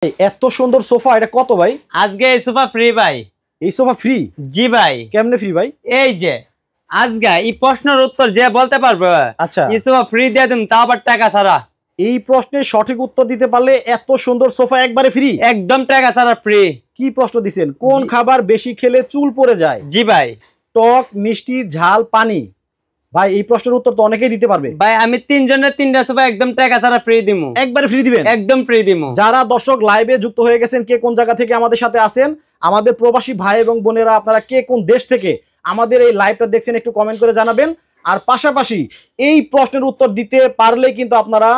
এত সুন্দর সোফা, এটা কত ভাই? আজকে এই সোফা ফ্রি ভাই। এই সোফা ফ্রি? জি ভাই। কেমনে ফ্রি ভাই? এই যে আজকে এই প্রশ্নের উত্তর যে বলতে পারবে, আচ্ছা, এই সোফা ফ্রি দিয়ে দিন, তা আবার টাকা ছাড়া। এই প্রশ্নের সঠিক উত্তর দিতে পারলে এত সুন্দর সোফা একবারে ফ্রি? একদম টাকা ছাড়া ফ্রি। কি প্রশ্ন দিছেন? কোন খাবার বেশি খেলে চুল পড়ে যায়? জি ভাই। টক, মিষ্টি, ঝাল, পানি? ভাই এই প্রশ্নের উত্তর তো অনেকেই দিতে পারবে। ভাই আমি তিনজনের তিনটা সোফা একদম টাকা ছাড়া ফ্রি দিমু। একবারে ফ্রি দিবেন? একদম ফ্রি দিমু। যারা দর্শক লাইভে যুক্ত হয়ে গেছেন, কে কোন জায়গা থেকে আমাদের সাথে আছেন, আমাদের প্রবাসী ভাই এবং বোনেরা, আপনারা কে কোন দেশ থেকে আমাদের এই লাইভটা দেখছেন একটু কমেন্ট করে জানাবেন। আর পাশাপাশি এই প্রশ্নের উত্তর দিতে পারলে কিন্তু আপনারা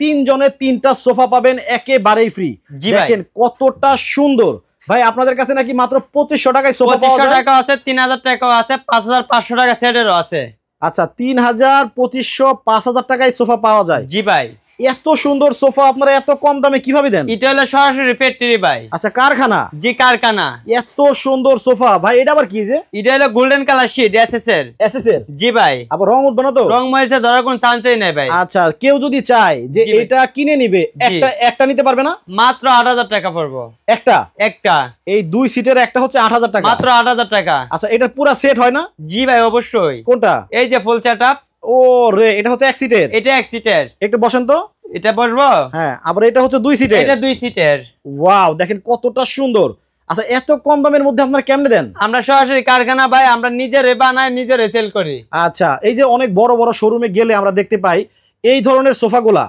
তিনজনের তিনটা সোফা পাবেন একেবারেই ফ্রি। দেখেন কতটা সুন্দর। ভাই আপনাদের কাছে নাকি মাত্র 2500 টাকায় সোফা পাওয়া যায়? 2500 টাকা আছে, 3000 টাকাও আছে, 5500 টাকা সেটেরও আছে। আচ্ছা, 3000, 2500, 5000 টাকায় সোফা পাওয়া যায়? জি ভাই। এত সুন্দর সোফা আপনারা এত কম দামে কিভাবে দেন? এটা হলো সরাসরি ফ্যাক্টরি ভাই। আচ্ছা, কারখানা? জি কারখানা। এত সুন্দর সোফা ভাই, এটা আবার কি? যে এটা হলো গোল্ডেন কালার শীট এসএস এর। এসএস এর? জি ভাই। আবার রং উঠবে না তো? রং মরিচে ধরার কোনো চান্সই নাই ভাই। আচ্ছা, কেউ যদি চায় যে এটা কিনে নিবে, একটা নিতে পারবে না? মাত্র 8000 টাকা পড়বো। একটা? এই দুই সিটের একটা হচ্ছে 8000 টাকা? মাত্র 8000 টাকা। আচ্ছা, এটা পুরো সেট হয় না? জি ভাই অবশ্যই। কোনটা? এই যে ফুল সেটআপ। ও রে, এটা হচ্ছে এক সিটের? এটা এক সিটের। একটু বসেন তো। এটা বসবো? হ্যাঁ। আবার এটা হচ্ছে দুই সিটের? এটা দুই সিটের। ওয়াও, দেখেন কতটা সুন্দর। আচ্ছা, এত কম দামের মধ্যে আপনারা কেমনে দেন? আমরা সরাসরি কারখানা ভাই, আমরা নিজেরে বানাই নিজেরে সেল করি। আচ্ছা, এই যে অনেক বড় বড় শোরুমে গেলে আমরা দেখতে পাই এই ধরনের সোফাগুলা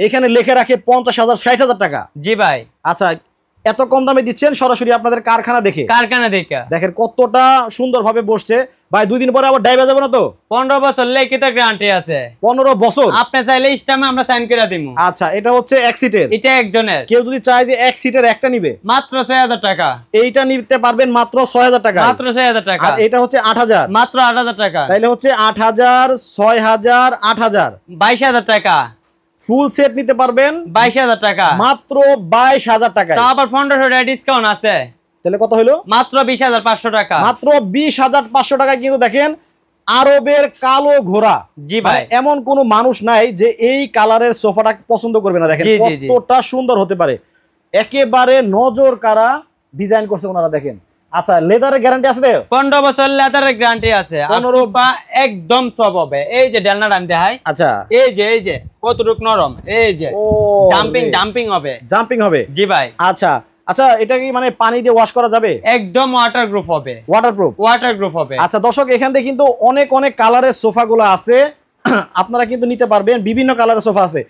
এখানে লেখে রাখে 50,000, 60,000 টাকা। জি ভাই। আচ্ছা, এত কম দামে দিচ্ছেন সরাসরি আপনাদের কারখানা দেখে? কারখানা দেখে। দেখেন কতটা সুন্দর ভাবে বসছে। ভাই 2 দিন পরে আবার ডাইবা যাবে না তো? 15 বছর লিখিত গ্যারান্টি আছে। 15 বছর? আপনি চাইলে ইস্টামে আমরা সাইন করে দিমু। আচ্ছা, এটা হচ্ছে এক সিটের? এটা একজনের। কেউ যদি চায় যে এক সিটের একটা নিবে, মাত্র 6000 টাকা। এইটা নিতে পারবেন মাত্র 6000 টাকা? মাত্র 6000 টাকা। আর এটা হচ্ছে 8000? মাত্র 8000 টাকা। তাইলে হচ্ছে 8000, 6000, 8000, 22000 টাকা। ফুল সেট নিতে পারবেন 22000 টাকা। মাত্র 22000 টাকায়। তা আবার 1500 টাকা ডিসকাউন্ট আছে। তাহলে কত হলো? মাত্র 20500 টাকা। মাত্র 20500 টাকায় কিন্তু দেখেন আরবের কালো ঘোড়া। জি ভাই। এমন কোন মানুষ নাই যে এই কালারের সোফাটা পছন্দ করবে না। দেখেন কতটা সুন্দর হতে পারে, একেবারে নজর কারা ডিজাইন করছে ওনারা। দেখেন। আচ্ছা, লেদারের গ্যারান্টি আছে? 15 বছর লেদারের গ্যারান্টি আছে। 15 একদম সব হবে। এই যে ডালনাটা আমি দেখাই। আচ্ছা, এই যে কতটুক নরম। এই যে ও জাম্পিং হবে। জাম্পিং হবে? জি ভাই। আচ্ছা আচ্ছা, এটা কি মানে পানি দিয়ে ওয়াশ করা যাবে? একদম ওয়াটারপ্রুফ হবে। ওয়াটারপ্রুফ হবে। আচ্ছা দর্শক, এখান থেকে কিন্তু অনেক কালারের সোফাগুলো আছে, আপনারা কিন্তু নিতে পারবেন। বিভিন্ন কালারের সোফা আছে।